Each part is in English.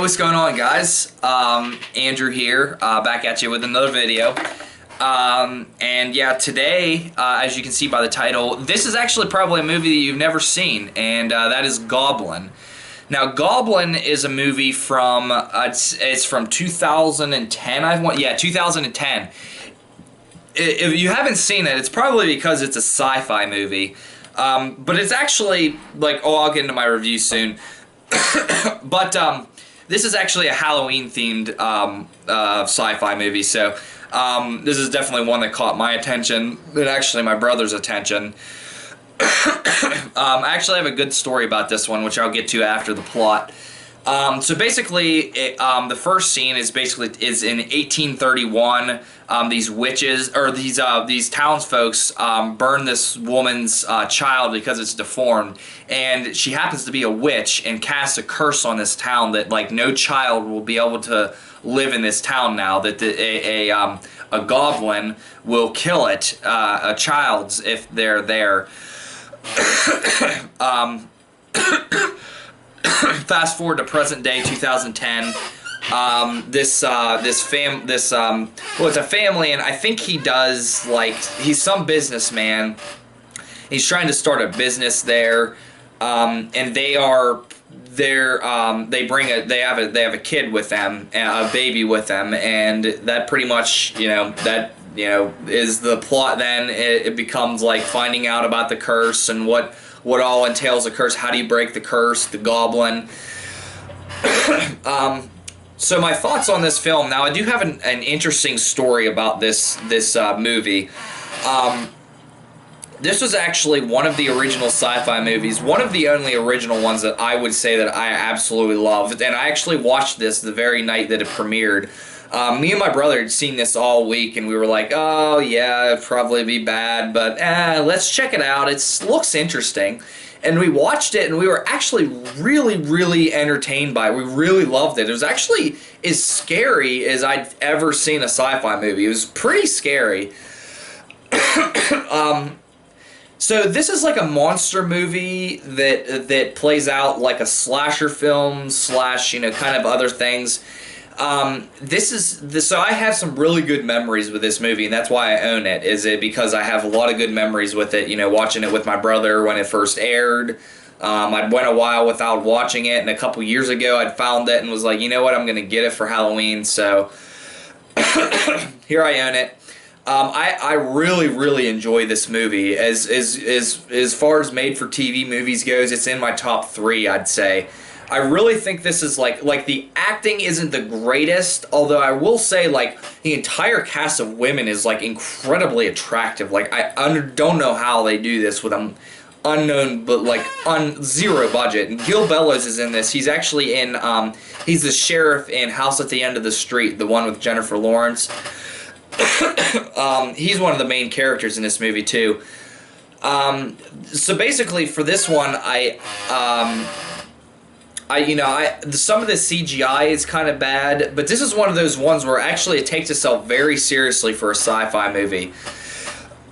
what's going on, guys? Andrew here, back at you with another video. And yeah, today, as you can see by the title, this is actually probably a movie that you've never seen, and that is Goblin. Now, Goblin is a movie from, it's from 2010, yeah, 2010. If you haven't seen it, it's probably because it's a sci-fi movie. But it's actually, like, oh, I'll get into my review soon. But this is actually a Halloween-themed sci-fi movie, so this is definitely one that caught my attention, and actually my brother's attention. I actually have a good story about this one, which I'll get to after the plot. So basically, the first scene is in 1831. These witches, or these townsfolk, burn this woman's child because it's deformed, and she happens to be a witch and casts a curse on this town that, like, no child will be able to live in this town now. That a goblin will kill a child's if they're there. Fast forward to present day 2010. It's a family, and I think he does, like, he's some businessman. He's trying to start a business there, and they have a kid with them, a baby with them, and that pretty much, is the plot. Then it becomes like finding out about the curse and what all entails a curse. How do you break the curse? The goblin. So my thoughts on this film. Now, I do have an interesting story about this movie. This was actually one of the original sci-fi movies, one of the only original ones that I would say that I absolutely loved, and I actually watched this the very night that it premiered. Me and my brother had seen this all week, and we were like, oh yeah, it'd probably be bad, but let's check it out. It looks interesting. And we watched it, and we were actually really, really entertained by it. We really loved it. It was actually as scary as I'd ever seen a sci-fi movie. It was pretty scary. So this is like a monster movie that plays out like a slasher film slash, kind of other things. So I have some really good memories with this movie, and that's why I own it. Because I have a lot of good memories with it, watching it with my brother when it first aired. I'd went a while without watching it, and a couple years ago I'd found it and was like, you know what, I'm going to get it for Halloween, so here I own it. I really, really enjoy this movie. As far as made-for-TV movies goes, it's in my top 3, I'd say. I really think this is like the acting isn't the greatest, although I will say, like, the entire cast of women is, like, incredibly attractive. Like, I don't know how they do this with an unknown, but, like, on zero budget. And Gil Bellows is in this. He's actually in, he's the sheriff in House at the End of the Street, the one with Jennifer Lawrence. He's one of the main characters in this movie, too. So basically, for this one, some of the CGI is kind of bad, but this is one of those ones where actually it takes itself very seriously for a sci-fi movie.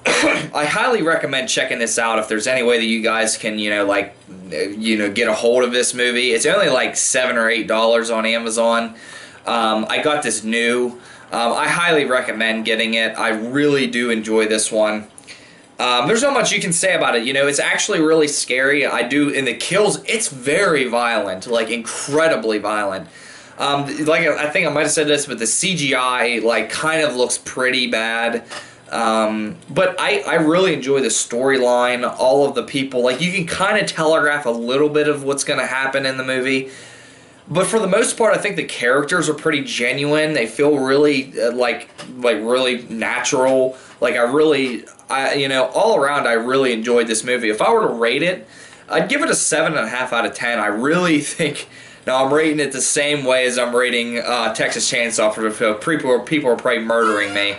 I highly recommend checking this out if there's any way that you guys can, get a hold of this movie. It's only like $7 or $8 on Amazon. I got this new. I highly recommend getting it. I really do enjoy this one. There's not much you can say about it. It's actually really scary. In the kills, it's very violent, like incredibly violent. Like, I think I might have said this, but the CGI, like, kind of looks pretty bad. But I really enjoy the storyline, all of the people. Like, you can kind of telegraph a little bit of what's going to happen in the movie. But for the most part, I think the characters are pretty genuine. They feel really, like really natural. Like, all around, I really enjoyed this movie. If I were to rate it, I'd give it a 7.5 out of 10. I really think, now I'm rating it the same way as I'm rating Texas Chainsaw for people are probably murdering me.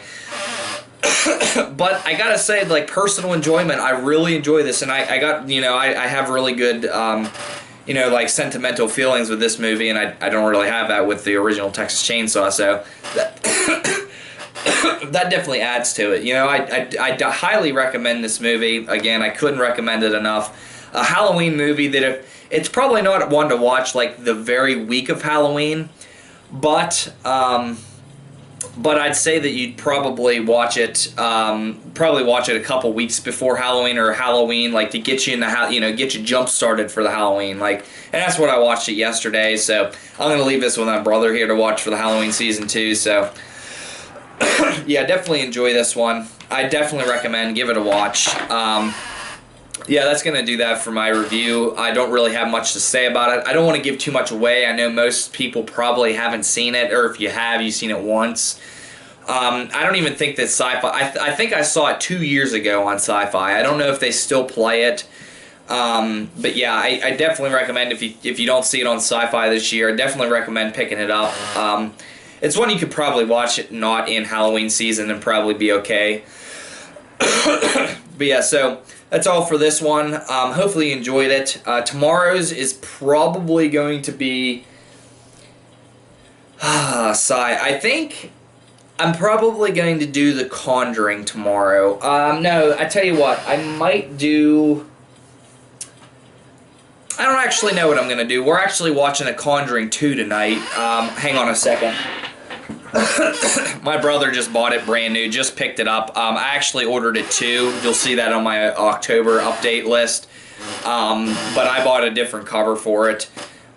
But I gotta say, like, personal enjoyment, I really enjoy this, and I have really good, like, sentimental feelings with this movie, and I don't really have that with the original Texas Chainsaw, so that definitely adds to it. I highly recommend this movie. Again, I couldn't recommend it enough. a Halloween movie that it's probably not one to watch like the very week of Halloween, but I'd say that you'd probably watch it a couple weeks before Halloween or Halloween, like to get you in the get you jump started for the Halloween. Like, and that's what I watched it yesterday. So I'm gonna leave this with my brother here to watch for the Halloween season 2. So yeah, definitely enjoy this one. I definitely recommend, give it a watch. Yeah, that's going to do that for my review. I don't really have much to say about it. I don't want to give too much away. I know most people probably haven't seen it, or if you have, you've seen it once. I don't even think that Sci-Fi... I think I saw it 2 years ago on Sci-Fi. I don't know if they still play it. But yeah, I definitely recommend, if you don't see it on Sci-Fi this year, I definitely recommend picking it up. It's one you could probably watch it not in Halloween season and probably be okay. But yeah, so that's all for this one. Hopefully you enjoyed it. Tomorrow's is probably going to be I think I'm probably going to do The Conjuring tomorrow. No, I tell you what, I might do... I don't actually know what I'm going to do. We're actually watching The Conjuring 2 tonight. Hang on a second. My brother just bought it brand new, just picked it up. I actually ordered it too. You'll see that on my October update list. But I bought a different cover for it.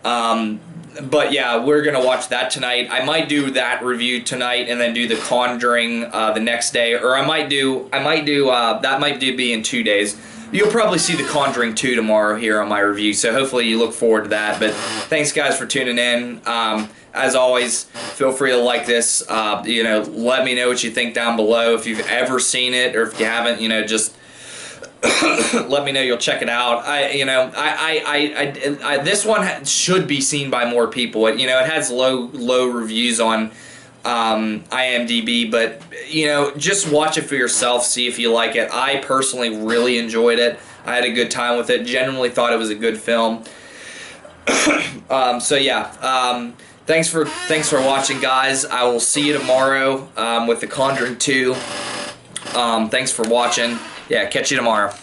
But yeah, we're gonna watch that tonight. I might do that review tonight and then do The Conjuring the next day, or that might be in 2 days. You'll probably see The Conjuring 2 tomorrow here on my review, so hopefully you look forward to that. But thanks guys for tuning in. As always, feel free to like this. Let me know what you think down below. If you've ever seen it, or if you haven't, just let me know. You'll check it out. This one should be seen by more people. It has low reviews on IMDb, but just watch it for yourself. See if you like it. I personally really enjoyed it. I had a good time with it. Genuinely thought it was a good film. So yeah. Thanks for watching, guys. I will see you tomorrow with The Conjuring 2. Thanks for watching. Yeah, catch you tomorrow.